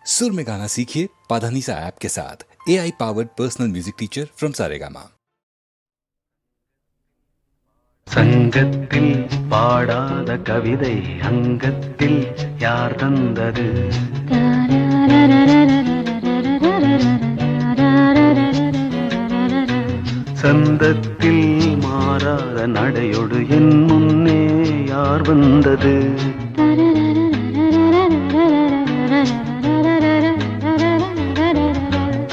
सुर में गाना सीखिए पाधानीसा ऐप के साथ। AI powered personal music teacher from Saregama. சங்கத்தில் பாடாத கவிதை அங்கத்தில் யார் தந்தது? சந்தத்தில் மாறாத நடையோடு என் முன்னே யார் வந்தது?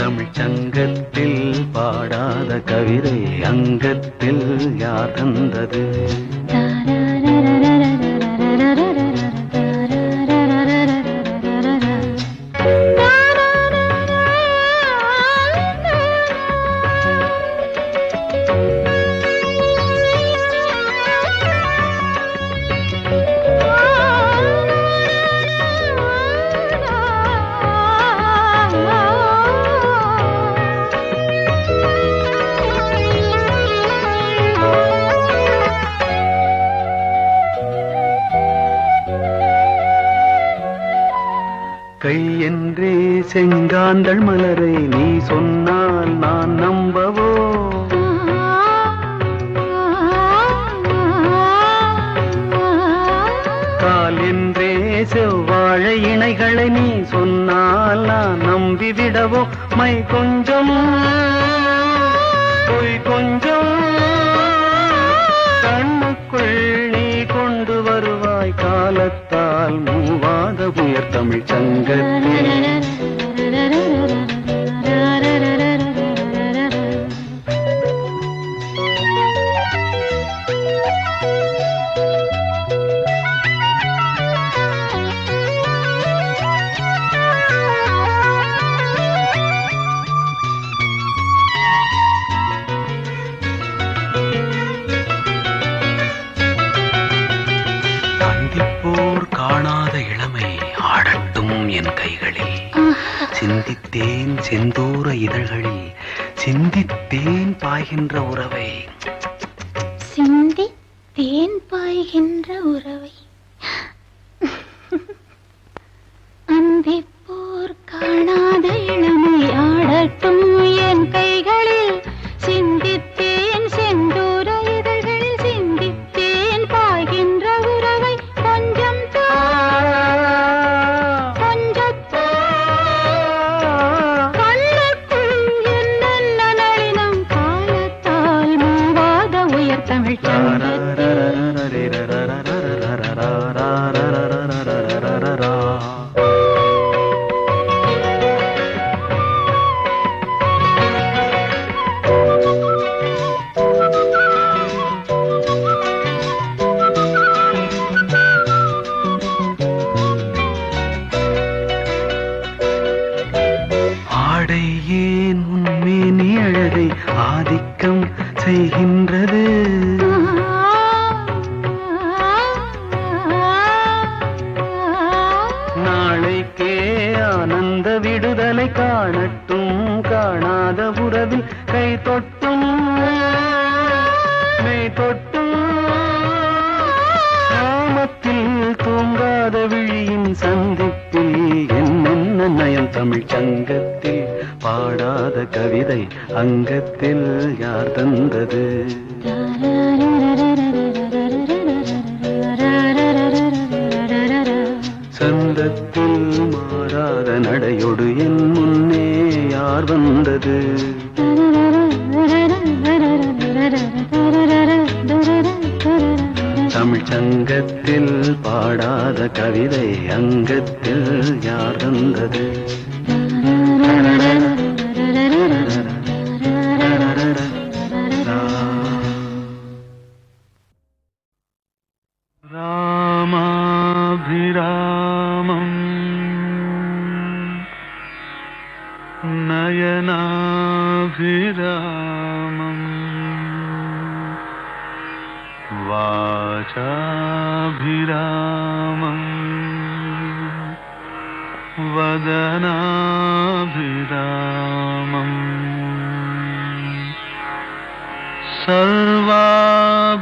தமிழ் சங்கத்தில் பாடாத கவிதை அங்கத்தில் யார் தந்தது? கை என்றே செங்காந்தள் மலரை நீ சொன்னால் நான் நம்பவோ? கால் என்றே செவ்வாழை இணைகளை நீ சொன்னால் நான் நம்பிவிடவோ? மை கொஞ்சம் பொய் கொஞ்சம் கண்ணுக்குள் நீ கொண்டு வருவாய் காலத்தால் மூவாத உயர் தமிழ் சங்கத்தில். சந்திப்போர் காணாத இளமை ஆடட்டும் என் கைகளில். சிந்தித்தேன் செந்தூர இதழ்களில் சிந்தித்தேன் பாய்கின்ற உறவை. சிந்தித்தேன் பாய்கின்ற உறவை. அந்திப்போர் காணாத இளமை ஆடட்டும் என் கைகளில். சிந்தித்தேன் செந்தூர இதழ்களில் சிந்தித்தேன் பாய்கின்ற உறவை. கொஞ்சம் கண்ணுக்குள் என்னென்ன நளினம் காலத்தால் மூவாத உயர் தமிழ் சங்கத்தில். ஆடை ஏன் உன்மேனி அழகை ஆதிக்கம் செய்கின்றது? நாளைக்கே ஆனந்த விடுதலை காணட்டும் காணாத உறவில் கை தொட்டும் மெய் தொட்டும் நாமத்தில் தூங்காத விழியின் சந்திப்பில் என்னென்ன நயம் தமிழ் சங்கத்தில் பாடாத கவிதை அங்கத்தில் யார் தந்தது? சந்தத்தில் மாறாத நடையோடு என் முன்னே யார் வந்தது? தமிழ் சங்கத்தில் பாடாத கவிதை அங்கத்தில் யார் தந்தது? ராமாபிராமம் நயனாபிராமம் வாசாபிராமம் வதனாபிராமம்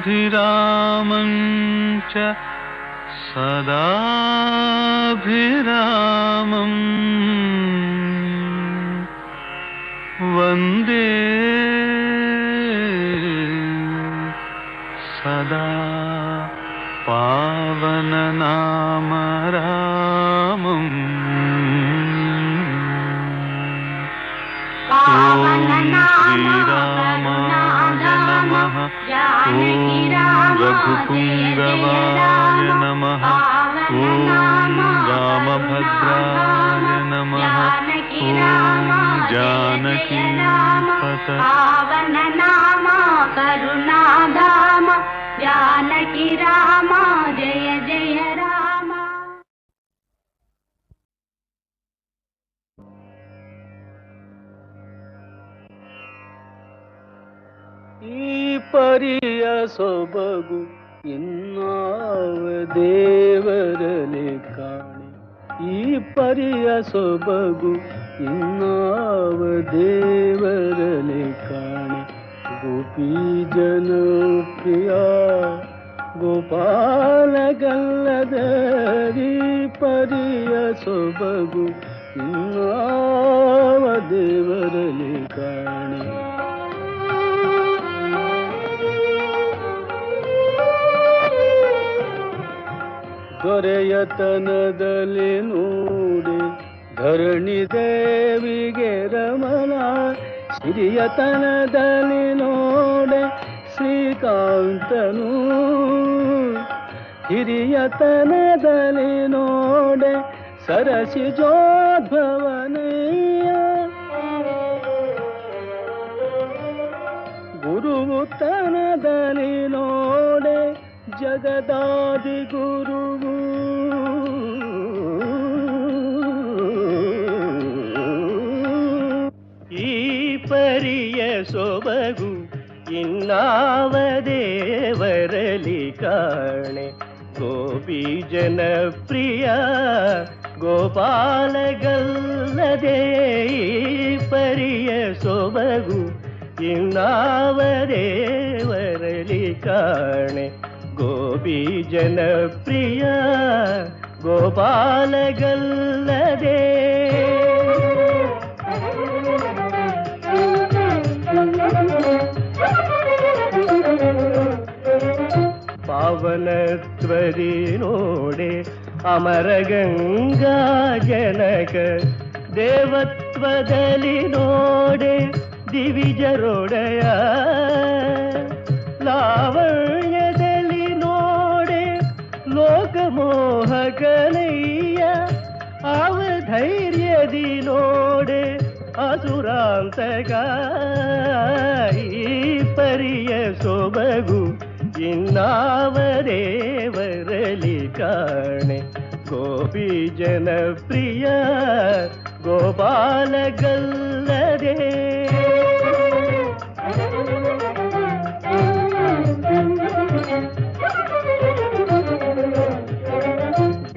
सर्वाभिरामं च सदाभिरामम् ऋपुपुङ्गवाय नमः ॐ रामभद्राय नमः ॐ जानकीपत पावन नाम करुणाधाम जानकी राम जय जय राम। ಈ ಪರಿಯ ಸೊಬಗು ಇನ್ನಾವ ದೇವರಲಿ ಕಾಣೆ, ಈ ಪರಿಯ ಸೊಬಗು ಇನ್ನಾವ ದೇವರಲಿ ಕಾಣೆ. ಗೋಪಿ ಜನಪ್ರಿಯ ಗೋಪಾಲಗಲ್ಲದರಿ ಪರಿಯ ಸೊಬಗು ಇನ್ನಾವ ದೇವರಲಿ ಕಾಣೆ. ದೊರೆಯತನದಲ್ಲಿ ನೋಡಿ ಧರಣಿ ದೇವಿಗೆ ರಮಣ, ಸಿರಿಯತನದಲ್ಲಿ ನೋಡೆ ಶ್ರೀಕಾಂತನು, ಹಿರಿಯತನದಲ್ಲಿ ನೋಡೆ ಸರಸಿಜೋದ್ಭವನಯ್ಯ. ಗುರುತನದಲ್ಲಿ ನೋಡೆ ಜಗದಾದಿ ಗುರುವು, ಈ ಪರಿಯ ಸೊಬಗು ಇನ್ನಾವ ದೇವರಲಿ ಕಾಣೆ. ಗೋಪಿ ಜನಪ್ರಿಯ ಗೋಪಾಲಗಲ್ಲದೆ ಈ ಪರಿಯ ಸೊಬಗು ಇನ್ನಾವ ದೇವರಲಿ ಕಾಣೆ. ಗೋಪಿ ಜನಪ್ರಿಯ ಗೋಪಾಲಗಲ್ಲದೆ. ಪಾವನತ್ವರಿ ನೋಡೆ ಅಮರ ಗಂಗಾ ಜನಕ, ದೇವತ್ವದಲ್ಲಿ ನೋಡೆ ದಿವಿಜರೊಡೆಯ, ಲಾವಣ್ಯದಲ್ಲಿ ನೋಡೆ ಲೋಕಮೋಹಕನಯ್ಯ, ಅವಧೈರ್ಯದಿ ನೋಡೆ ಅಸುರಾಂತಕ. ಈ ಪರಿಯ ಸೊಬಗು ಇನ್ನಾವ ದೇವರಲಿ ಕಾಣೆ. ಗೋಪಿ ಜನಪ್ರಿಯ ಗೋಪಾಲಗಲ್ಲದೆ.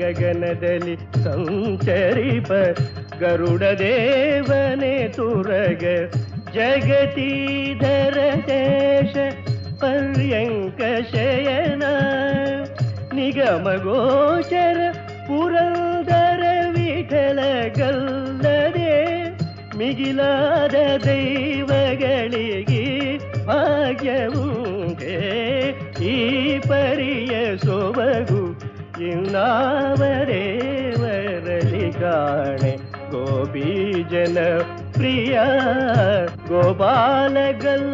ಗಗನದಲ್ಲಿ ಸಂಚರಿಪ ಗರುಡ ದೇವನೆ ತುರಗ, ಜಗತೀಧರ ಶೇಷ ಪರ್ಯಂಕ ಶಯನ, ನಿಗಮ ಗೋಚರ ಪುರಂದರ ವಿಠಲ ಗಲ್ಲದೆ. ಮಿಗಿಲಾದ ದೈವಗಳಿಗೆ ಭಾಗ್ಯವುಂಟೆ. ಈ ಪರಿಯ ಸೊಬಗು ಇನ್ನಾವ ದೇವರಲಿ ಕಾಣೆ. ಗೋಪಿ ಜನಪ್ರಿಯ ಗೋಪಾಲಗಲ್ಲದೆ.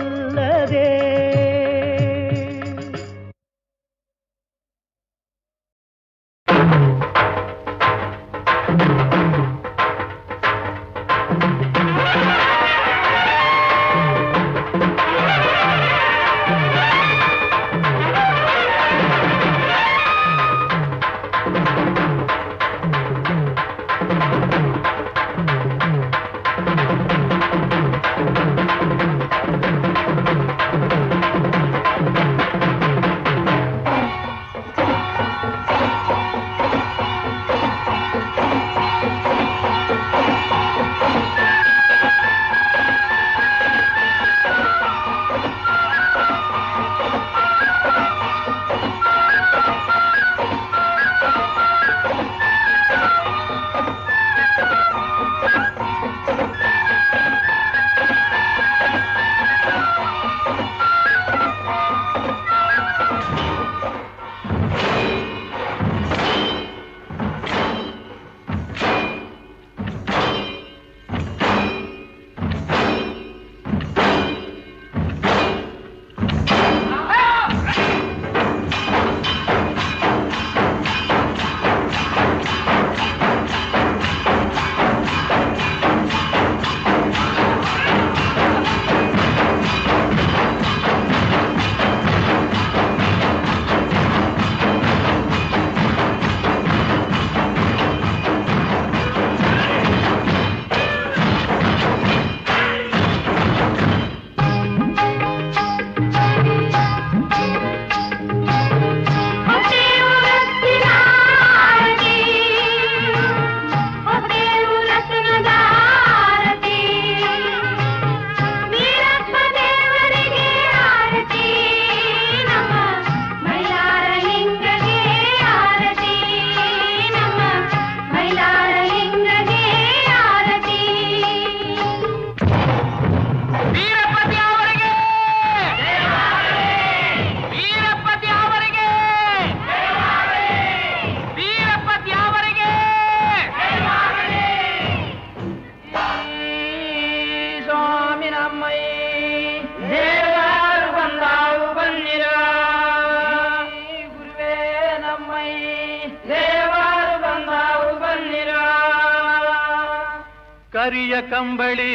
ಕರಿಯ ಕಂಬಳಿ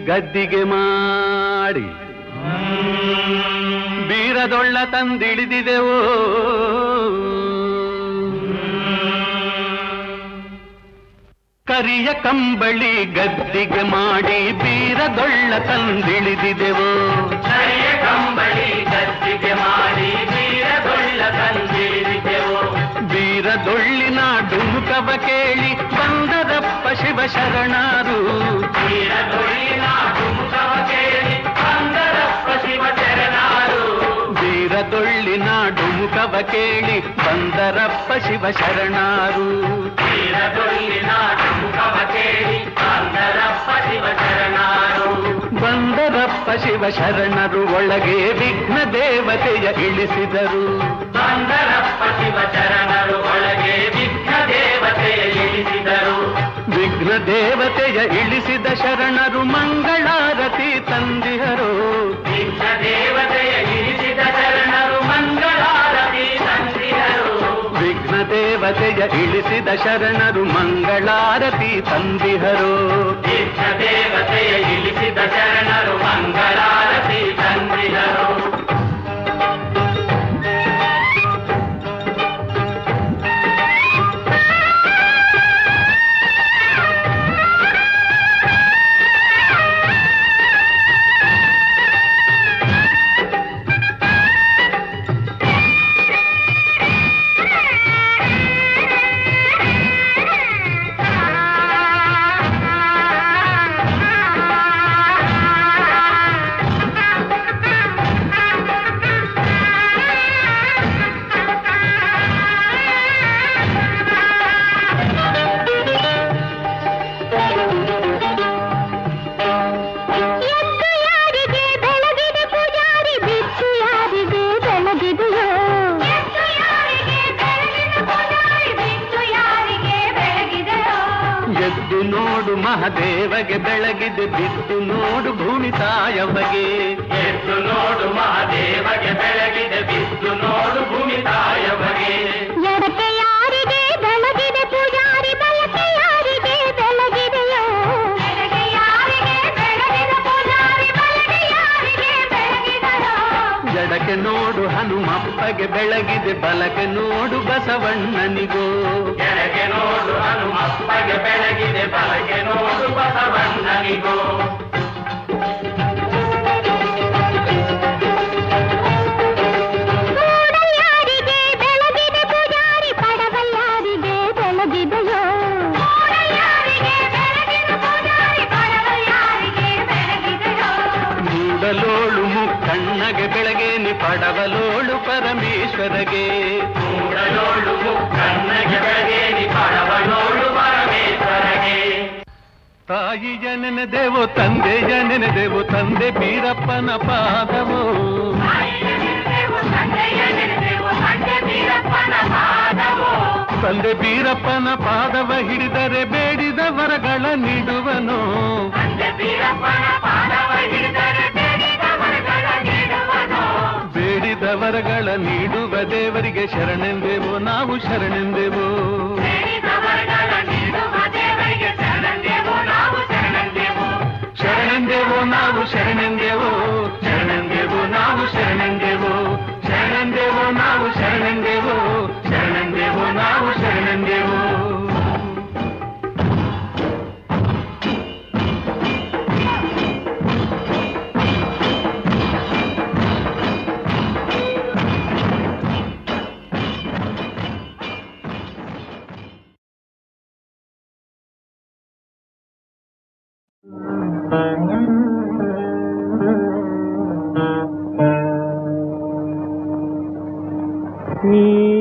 ಗದ್ದಿಗೆ ಮಾಡಿ ಬೀರದೊಳ್ಳ ತಂದಿಳಿದಿದೆವೋ ಕರಿಯ ಕಂಬಳಿ ಗದ್ದಿಗೆ ಮಾಡಿ ಬೀರದೊಳ್ಳ ತಂದಿಳಿದಿದೆವೋ ಕರಿಯ ಕಂಬಳಿ ಗದ್ದಿಗೆ ಮಾಡಿ ಬೀರದೊಳ್ಳ ತಂದಿಳಿದಿದೆವೋ ಬೀರದೊಳ್ಳಿನ ಡುಮುಕವ ಕೇಳಿ ಬಂದರಪ್ಪ ಶಿವ ಶರಣರು ಬೀರದೊಳ್ಳಿನ ಡುಮುಕವ ಕೇಳಿ ಬಂದರಪ್ಪ ಶಿವ ಶರಣರು ಬೀರದೊಳ್ಳಿನ ಡುಮುಕವ ಕೇಳಿ ಬಂದರಪ್ಪ ಶಿವ ಶರಣರು ಬೀರದೊಳ್ಳಿನ ಡುಮುಕವ ಕೇಳಿ ಬಂದರಪ್ಪ ಶಿವ ಶರಣರು ಬಂದರಪ್ಪ ಶಿವ ಶರಣರು ಒಳಗೆ ವಿಘ್ನ ದೇವತೆಯ ಇಳಿಸಿದರು ಬಂದರಪ್ಪ ಶಿವ ಶರಣರು ಒಳಗೆ ವಿಘ್ನ ದೇವತೆಯ ಇಳಿಸಿದರು ವಿಘ್ನ ದೇವತೆಯ ಇಳಿಸಿದ ಶರಣರು ಮಂಗಳಾರತಿ ತಂದಿಹರು ವಿಘ್ನ ದೇವತೆಯ ಇಳಿಸಿದ ಶರಣರು ಮಂಗಳಾರತಿ ತಂದಿಹರು ವಿಘ್ನ ದೇವತೆಯ ಇಳಿಸಿದ ಶರಣರು ಮಂಗಳಾರತಿ ತಂದಿಹರು ವಿಘ್ನ ದೇವತೆಯ ಇಳಿಸಿದ ಶರಣರು ಮಂಗಳಾರತಿ ತಂದಿಹರು ಮಹಾದೇವಗೆ ಬೆಳಗಿದೆ ಬಿದ್ದು ನೋಡು ಭೂಮಿ ತಾಯವ್ವಗೆ ಎದ್ದು ನೋಡು ಮಹಾದೇವಗೆ ಬೆಳಗಿದೆ ಬಿದ್ದು ನೋಡು ಭೂಮಿ ತಾಯವ್ವಗೆ ಎಡಕ್ಕೆ ಯಾರಿಗೆ ಬೆಳಗಿದೆ ಪೂಜಾರಿ ಬಲಕ್ಕೆ ಯಾರಿಗೆ ಬೆಳಗಿದೆಯೋ ಎಡಕ್ಕೆ ಯಾರಿಗೆ ಬೆಳಗಿದೆ ಪೂಜಾರಿ ಬಲಕ್ಕೆ ಯಾರಿಗೆ ಬೆಳಗಿದೆಯೋ ಎಡಕ್ಕೆ ನೋಡು ಹನುಮಪ್ಪಗೆ ಬೆಳಗಿದೆ ಬಲಕ್ಕೆ ನೋಡು ಬಸವಣ್ಣನಿಗೋ ಎಡಕ್ಕೆ ನೋಡು ಹನುಮಪ್ಪಗೆ ಬೆಳಗಿದೆ ಬಲಕ್ಕೆ ನೋಡು ಬಸವಣ್ಣನಿಗೋ ಯಾರಿಗೆ ಬೆಳಗಿದೆ ಪೂಜಾರಿ ಪಡವಲ್ಯಾರಿಗೆ ಬೆಳಗಿದೆಯೋ ಯಾರಿಗೆ ಬೆಳಗಿದೆ ಪೂಜಾರಿ ಪಡವಲ್ಯಾರಿಗೆ ಬೆಳಗಿದೆಯೋ ಮೂಡಲೋಳು ಮುಕ್ಕಣ್ಣಗೆ ಬೆಳಗೇನಿ ಪಡವಲೋಳು ಪರಮೇಶ್ವರಗೆ ಮೂಡಲೋಳು ಮುಕ್ಕಣ್ಣಗೆ ಬೆಳಗೇನಿ ಪಡವಲೋಳು ಪರಮೇಶ್ವರಗೆ ತಾಯಿಯ ನೆನೆದೆವೋ ತಂದೆಯ ನೆನೆದೆವೋ ತಂದೆ ಬೀರಪ್ಪನ ಪಾದವೋ ತಂದೆ ಬೀರಪ್ಪನ ಪಾದವ ಹಿಡಿದರೆ ಬೇಡಿದ ವರಗಳ ನೀಡುವನು ಬೇಡಿದ ವರಗಳ ನೀಡುವ ದೇವರಿಗೆ ಶರಣೆಂದೆವೋ ನಾವು ಶರಣೆಂದೆವೋ ಶರಣೆಂದೆವೋ ನಾವು ಶರಣೆಂದೆವೋ ಶರಣೆಂದೆವೋ ನಾವು ಶರಣೆಂದೆವೋ ಶರಣೆಂದೆವೋ ನಾವು ಶರಣೆಂದೆವೋ ಶರಣೆಂದೆವೋ ನಾವು ಶರಣೆಂದೆವೋ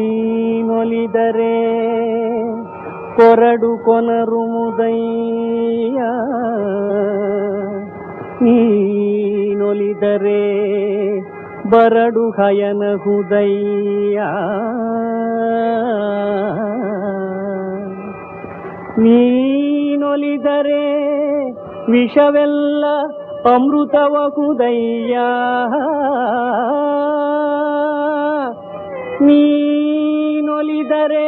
ನೀನೊಲಿದರೆ ಕೊರಡು ಕೊನರು ಮುದಯ್ಯ ನೀನೊಲಿದರೆ ಬರಡು ಹಯನ ಹುದಯ್ಯ ನೀನೊಲಿದರೆ ವಿಷವೆಲ್ಲ ಅಮೃತವ ಹುದಯ್ಯ ನೀನೊಲಿದರೆ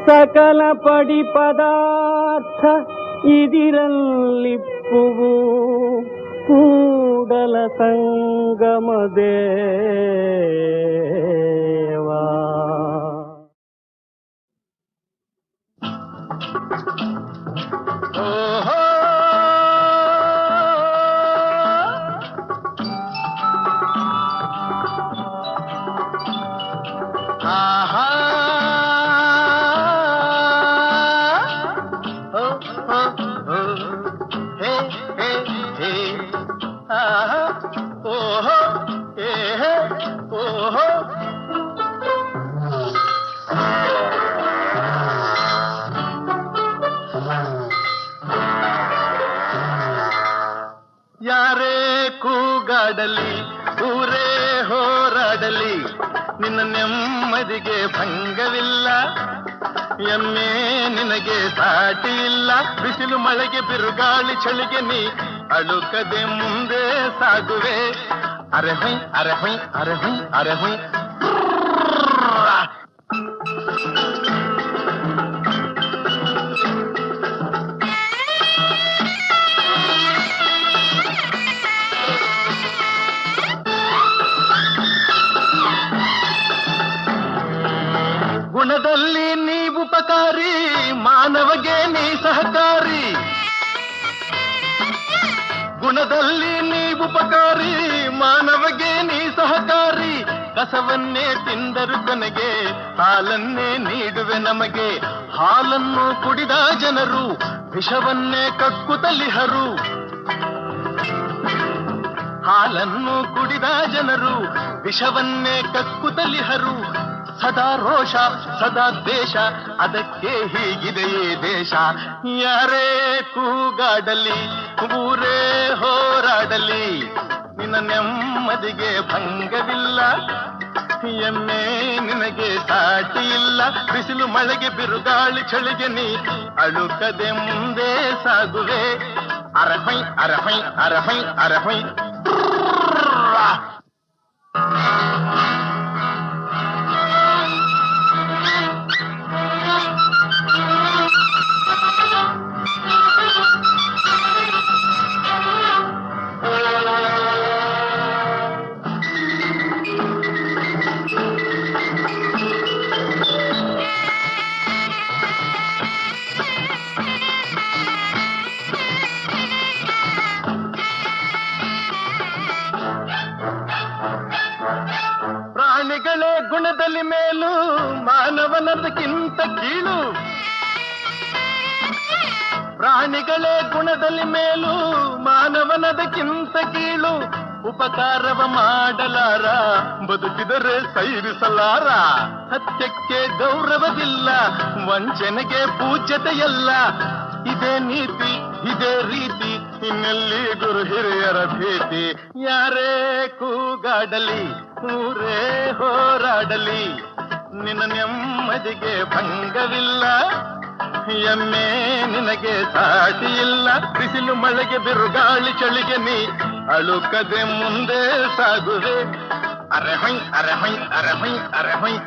ಸಕಲ ಪಡಿ ಪದಾರ್ಥ ಇದಿರಲ್ಲಿಪ್ಪುವು ಕೂಡಲ ಸಂಗಮ ದೇವಾ. ಯಾರೇ ಕೂಗಾಡಲಿ ಊರೇ ಹೋರಾಡಲಿ ನಿನ್ನ ನೆಮ್ಮದಿಗೆ ಭಂಗವಿಲ್ಲ. ಎಮ್ಮೆ ನಿನಗೆ ಸಾಟಿ ಇಲ್ಲ. ಬಿಸಿಲು ಮಳೆಗೆ ಬಿರುಗಾಳಿ ಚಳಿಗೆ ನೀ ಅಳುಕದೆ ಮುಂದೆ ಸಾಗುವೆ. ಅರೆ ಹೊಯ್ ಅರೆ ಹೊಯ್ ಅರೆ ಹೊಯ್ ಅರೆ ಹೊಯ್. ಗುಣದಲ್ಲಿ ನೀ ಉಪಕಾರಿ, ಮಾನವಗೆ ನೀ ಸಹಕಾರಿ. ಗುಣದಲ್ಲಿ ನೀ ಉಪಕಾರಿ, ಮಾನವಗೆ ನೀ ಸಹಕಾರಿ. ಕಸವನ್ನೇ ತಿಂದರು ಕೊನೆಗೆ ಹಾಲನ್ನೇ ನೀಡುವೆ ನಮಗೆ. ಹಾಲನ್ನು ಕುಡಿದ ಜನರು ವಿಷವನ್ನೇ ಕಕ್ಕುತ್ತಲಿಹರು. ಹಾಲನ್ನು ಕುಡಿದ ಜನರು ವಿಷವನ್ನೇ ಕಕ್ಕುತ್ತಲಿಹರು. ಸದಾ ರೋಷ ಸದಾ ದ್ವೇಷ, ಅದಕ್ಕೆ ಹೀಗಿದೆಯೇ ದೇಶ. ಯಾರೇ ಕೂಗಾಡಲಿ ಊರೇ ಹೋರಾಡಲಿ ನಿನ್ನ ನೆಮ್ಮದಿಗೆ ಭಂಗವಿಲ್ಲ. ಎಮ್ಮೆ ನಿನಗೆ ಸಾಟಿ ಇಲ್ಲ. ಬಿಸಿಲು ಮಳೆಗೆ ಬಿರುಗಾಳಿ ಚಳಿಗೆ ನೀ ಅಳುಕದೆ ಮುಂದೆ ಸಾಗುವೆ. ಅರಹೈ ಅರಹೈ ಅರಹೈ ಅರಹೈ. ಪ್ರಾಣಿಗಳೇ ಗುಣದಲ್ಲಿ ಮೇಲು, ಮಾನವನದಕ್ಕಿಂತ ಕೀಳು. ಪ್ರಾಣಿಗಳೇ ಗುಣದಲ್ಲಿ ಮೇಲು, ಮಾನವನದಕ್ಕಿಂತ ಕೀಳು. ಉಪಕಾರವ ಮಾಡಲಾರ, ಬದುಕಿದರೆ ಸೈರಿಸಲಾರ. ಸತ್ಯಕ್ಕೆ ಗೌರವವಿಲ್ಲ, ವಂಚನೆಗೆ ಪೂಜ್ಯತೆಯಲ್ಲ. ಇದೇ ನೀತಿ ಇದೇ ರೀತಿ, ಇನ್ನೆಲ್ಲಿ ಗುರು ಹಿರಿಯರ ಭೇಟಿ. ಯಾರೇ ಕೂಗಾಡಲಿ ಊರೇ ಹೋರಾಡಲಿ ನಿನ್ನ ನೆಮ್ಮದಿಗೆ ಭಂಗವಿಲ್ಲ. ಎಮ್ಮೆ ನಿನಗೆ ಸಾಟಿ ಇಲ್ಲ. ಬಿಸಿಲು ಮಳೆಗೆ ಬಿರುಗಾಳಿ ಚಳಿಗೆ ನೀ ಅಳುಕದೆ ಮುಂದೆ ಸಾಗುವೆ. ಅರೆ ಹೊಯ್ ಅರೆ ಹೊಯ್ ಅರೆ ಹೊಯ್ ಅರೆ ಹೊಯ್.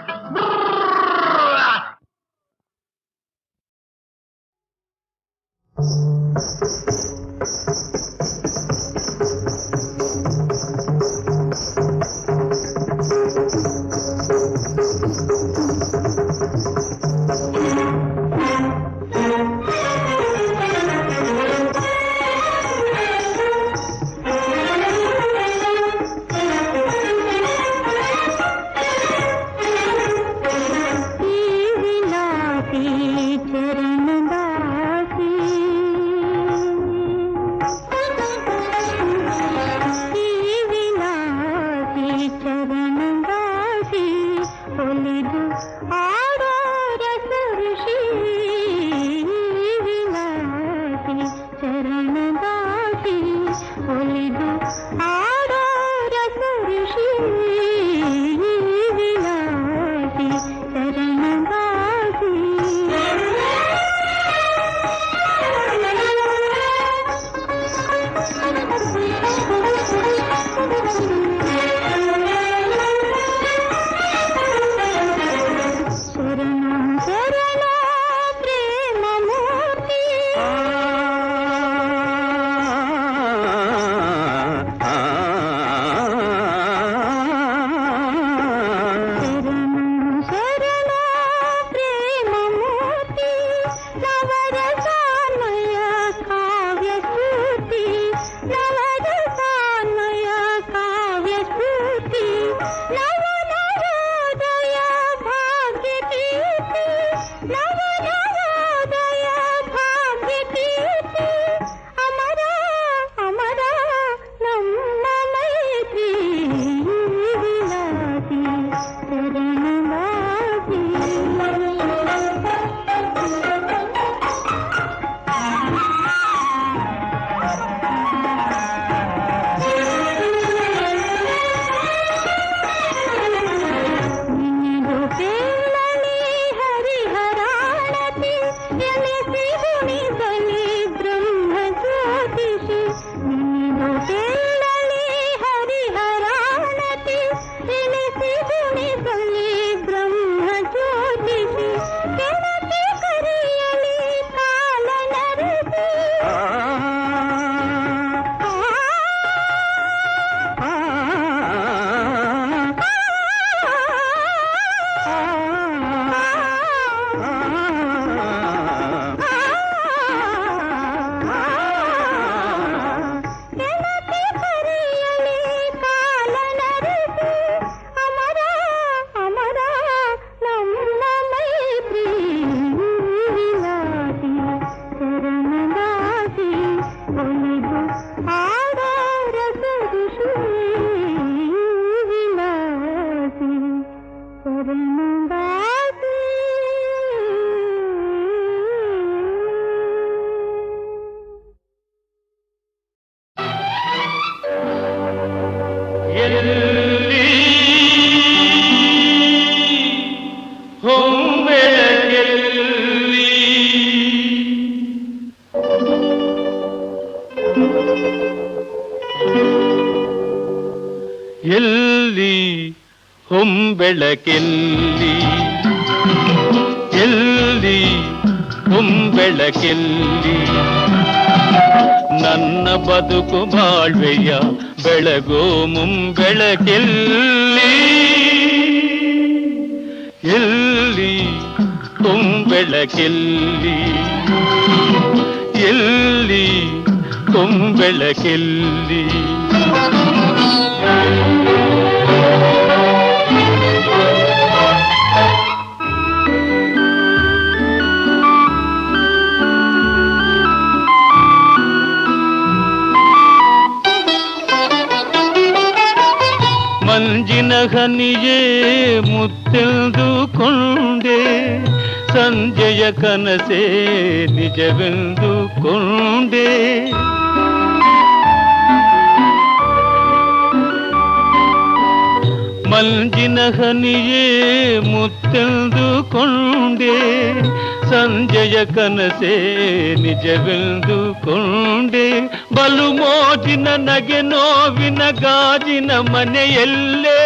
ಎಲ್ಲಿ ಹೊಂಬೆಳಕೆಲ್ಲಿ ಎಲ್ಲಿ ಹೊಂಬೆಳಕೆಲ್ಲಿ ನನ್ನ ಬದುಕು ಬಾಳ್ವೆಯ ಬೆಳಗೋ ಮುಂಬೆಳಕೆಲ್ಲಿ ಎಲ್ಲಿ ಹೊಂಬೆಳಕೆಲ್ಲಿ ಎಲ್ಲಿ ಹೊಂಬೆಳಕೆಲ್ಲಿ ಮಂಜಿನ ಹನಿಯೇ ಮುತ್ತೆಂದುಕೊಂಡೆ ಸಂಜೆಯ ಕನಸೇ ನಿಜವೆಂದುಕೊಂಡೆ ಮಂಜಿನ ಹನಿಯೇ ಮುತ್ತೆಂದುಕೊಂಡೆ ಸಂಜೆಯ ಕನಸೇ ನಿಜವೆಂದುಕೊಂಡೆ ಬಲು ಮೋಜಿನ ನಗೆ ನೋವಿನ ಗಾಜಿನ ಮನೆಯಲ್ಲೇ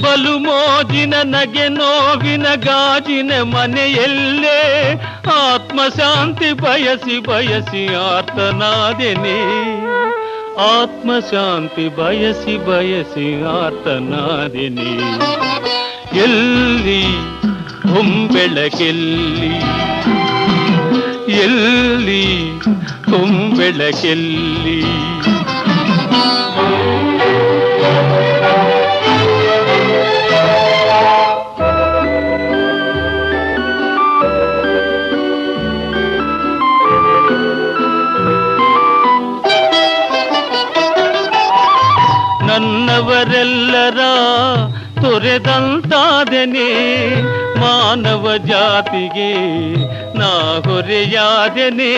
ಬಲು ಮೋಜಿನ ನಗೆ ನೋವಿನ ಗಾಜಿನ ಮನೆಯಲ್ಲೇ ಆತ್ಮಶಾಂತಿ ಬಯಸಿ ಬಯಸಿ ಆರ್ತನಾದೆನೆ ಆತ್ಮಶಾಂತಿ ಬಯಸಿ ಬಯಸಿ ಆರ್ತನಾದೆನೆ ಎಲ್ಲಿ ಹೊಂಬೆಳಕೆಲ್ಲಿ ಎಲ್ಲಿ ಹೊಂಬೆಳಕೆಲ್ಲಿ ನನ್ನವರೆಲ್ಲರ ತೊರೆದಂತಾದೆನೆ ಮಾನವ ಜಾತಿಗೆ ನಾ ಹೊರೆಯಾದೆನೆ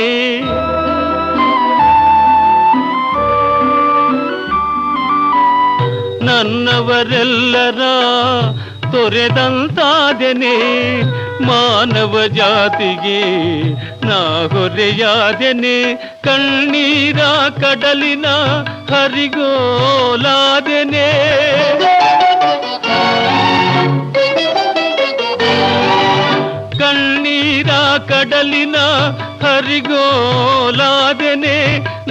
ನನ್ನವರೆಲ್ಲರ ತೊರೆದಂತಾದೆನೆ ಮಾನವ ಜಾತಿಗೆ ನಾ ಹೊರೆಯಾದೆನೆ ಕಣ್ಣೀರ ಕಡಲಿನ ಹರಿಗೋಲಾದೆನೆ ಕಣ್ಣೀರ ಕಡಲಿನ ಹರಿಗೋಲಾದೆನೆ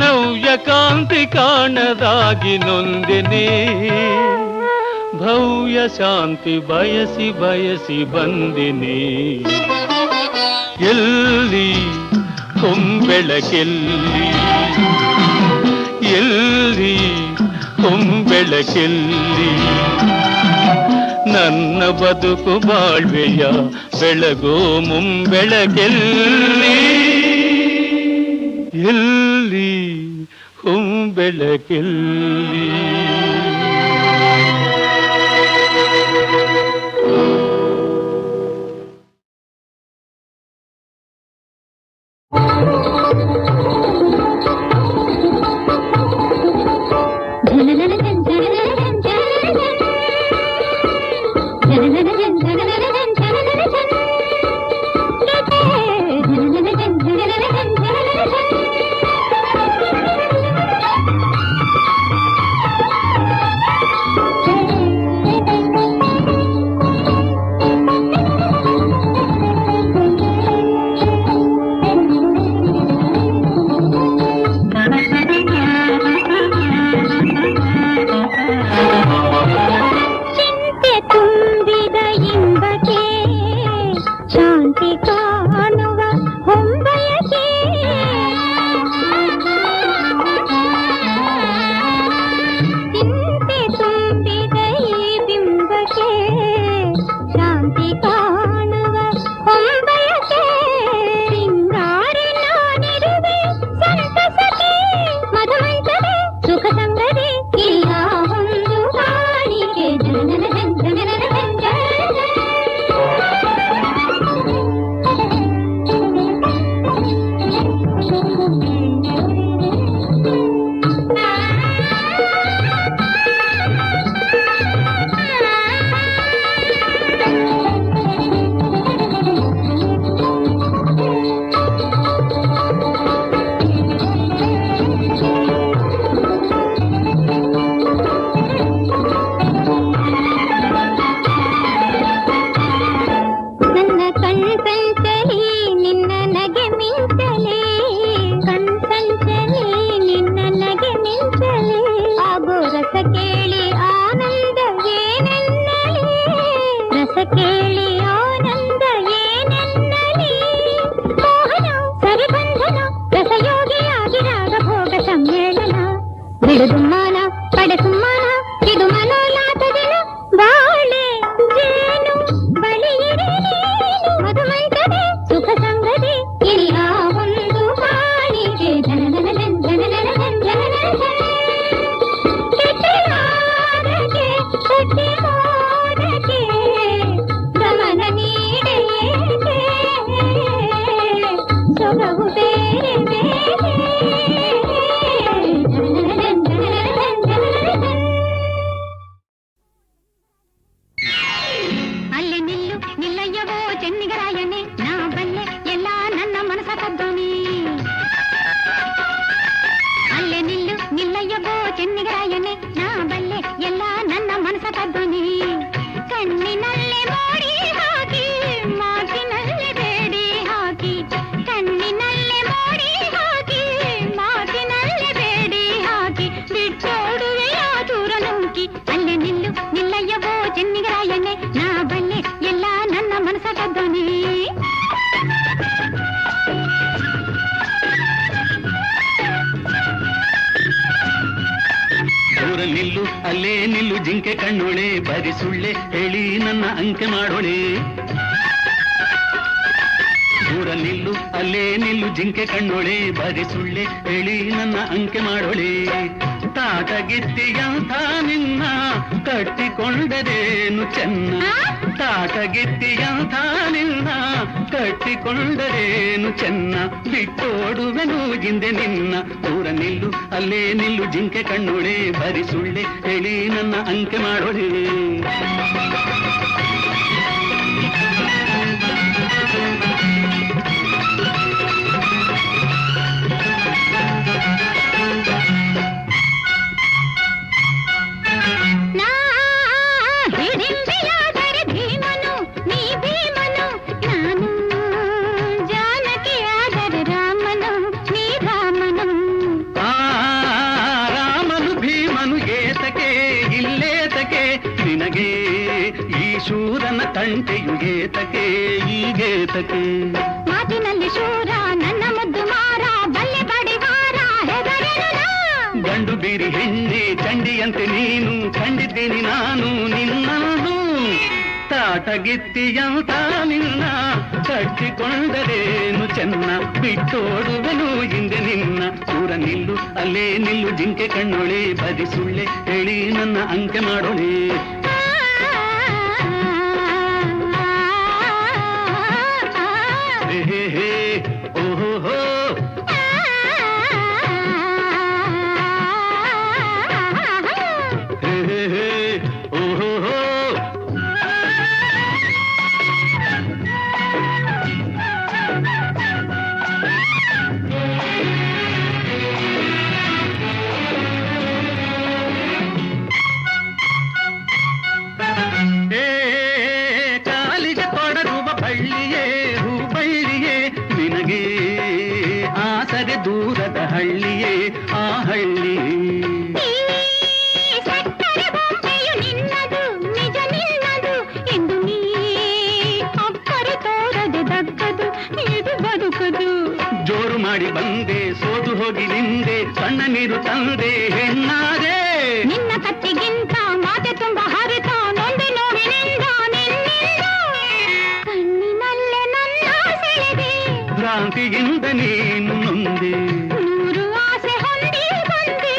ನವ್ಯ ಕಾಂತಿ ಕಾಣದಾಗಿ ನೊಂದೆನೆ ಭವ್ಯ ಶಾಂತಿ ಬಯಸಿ ಬಯಸಿ ಬಂದಿನಿ ಎಲ್ಲಿ ಹೊಂಬೆಳಕೆಲ್ಲಿ ಎಲ್ಲಿ ಹೊಂಬೆಳಕೆಲ್ಲಿ ನನ್ನ ಬದುಕು ಬಾಳ್ವೆಯ ಬೆಳಗೋ ಮುಂಬೆಳಕೆಲ್ಲಿ ಎಲ್ಲಿ ಹೊಂಬೆಳಕೆಲ್ಲಿ ಜಿಂಕೆ ಕಣ್ಣೊಳೆ ಬರಿ ಸುಳ್ಳೆ ಹೇಳಿ ನನ್ನ ಅಂಕೆ ಮಾಡೋಳೆ ದೂರ ನಿಲ್ಲು ಅಲ್ಲೇ ನಿಲ್ಲು ಜಿಂಕೆ ಕಣ್ಣೊಳೆ ಬರಿ ಸುಳ್ಳೆ ಹೇಳಿ ನನ್ನ ಅಂಕೆ ಮಾಡೋಳೆ ತಾಟಗಿತ್ತಿಯಂಥ ನಿನ್ನ ಕಟ್ಟಿಕೊಂಡರೇನು ಚೆನ್ನ ತಾಟಗಿತ್ತಿಯಂಥ ನಿನ್ನ ಕಟ್ಟಿಕೊಂಡರೇನು ಚೆನ್ನ ಬಿಟ್ಟೋಡುವೆನು ಹಿಂದೆ ನಿನ್ನ ದೂರ ನಿಲ್ಲು ಅಲ್ಲೇ ನಿಲ್ಲು ಜಿಂಕೆ ಕಣ್ಣೊಳೆ ಬರಿ ಸುಳ್ಳೆ ಹೇಳಿ ನನ್ನ ಅಂಕೆ ಮಾಡೋಳೆ ನಿನಗೆ ಈ ಶೂರನ ತಂಟೆಯು ಗೇತಕೆ ಈ ಗೇತಕೆ ಮಾತಿನಲ್ಲಿ ಶೂರ ನನ್ನ ಮುದ್ದು ಮಾರ ಬಲ್ಲೆ ಬಡಿವಾರ ಗಂಡು ಬೀರಿ ಹೆಣ್ಣೆ ಚಂಡಿಯಂತೆ ನೀನು ಕಂಡಿದ್ದೀನಿ ನಾನು ನಿನ್ನನ್ನು ತಾಟಗಿತ್ತಿಯಂತ ನಿನ್ನ ಕಟ್ಟಿಕೊಂಡರೇನು ಚೆನ್ನ ಬಿಟ್ಟೋಡುವೆನು ಹಿಂದೆ ನಿನ್ನ ದೂರ ನಿಲ್ಲು ಅಲ್ಲೇ ನಿಲ್ಲು ಜಿಂಕೆ ಕಣ್ಣೊಳೆ ಬದಿ ಸುಳ್ಳೆ ಹೇಳಿ ನನ್ನ ಅಂಕೆ ಮಾಡೋಳೆ ಹೇ ಹೇ ಓಹೋ ಹೋ ಹೇ ಹೇ ಓಹೋ ಹೋ ಕಾಲಿಗೆ ತೊಡಗುವ ಬಳ್ಳಿಯೇ ಹೂಬಳ್ಳಿಯೇ ನಿನಗೆ ಆಸರೆ ದೂರದ ಹಳ್ಳಿಯೇ ಆ ಹಳ್ಳಿ ನಿನ್ನದು ನಿಜ ನಿನ್ನದು ಎಂದು ನೀ ಅಪ್ಪರೆ ತೋರದೆ ದಕ್ಕದು ಇದು ಬದುಕದು ಜೋರು ಮಾಡಿ ಬಂದೆ ಸೋತು ಹೋಗಿ ನಿಂದೆ ಸಣ್ಣ ನೀರು ತಂದೆ ಹೆಣ್ಣಾದೆ ನಿನ್ನ ಕತ್ತಿಗಿಂತ ಮಾತೆ ತುಂಬ ಹರಿತ ನೊಂದೆ ನೋವಿನಿಂದ ನಿನ್ನಿಂದ ಕಣ್ಣಿನಲ್ಲೇ ನನ್ನ ಸೆಳೆದೆ ಭ್ರಾಂತಿಯಿಂದ ನೀನು ನೊಂದೆ ನೂರು ಆಸೆ ಹೊಂದಿ ಬಂದೆ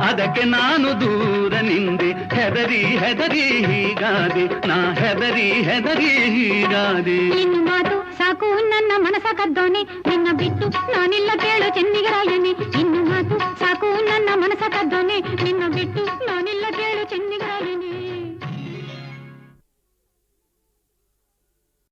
ಅದಕ್ಕೆ ನಾನು ದೂರ ನಿಂದೆ ಹೆದರಿ ಹೆದರಿ ಹೀಗಾದೆ ನಾ ಹೆದರಿ ಹೆದರಿ ಹೀಗಾದೆ ಇನ್ನು ಮಾತು ಸಾಕು ನನ್ನ ಮನಸ ಕದ್ದೋನೆ ನಿನ್ನ ಬಿಟ್ಟು ನಾನಿಲ್ಲ ಕೇಳು ಚೆನ್ನಿಗರಾಯನೆ ಇನ್ನು ಮಾತು ಸಾಕು ನನ್ನ ಮನಸ ಕದ್ದೋನೆ ನಿನ್ನ ಬಿಟ್ಟು ನಾನಿಲ್ಲ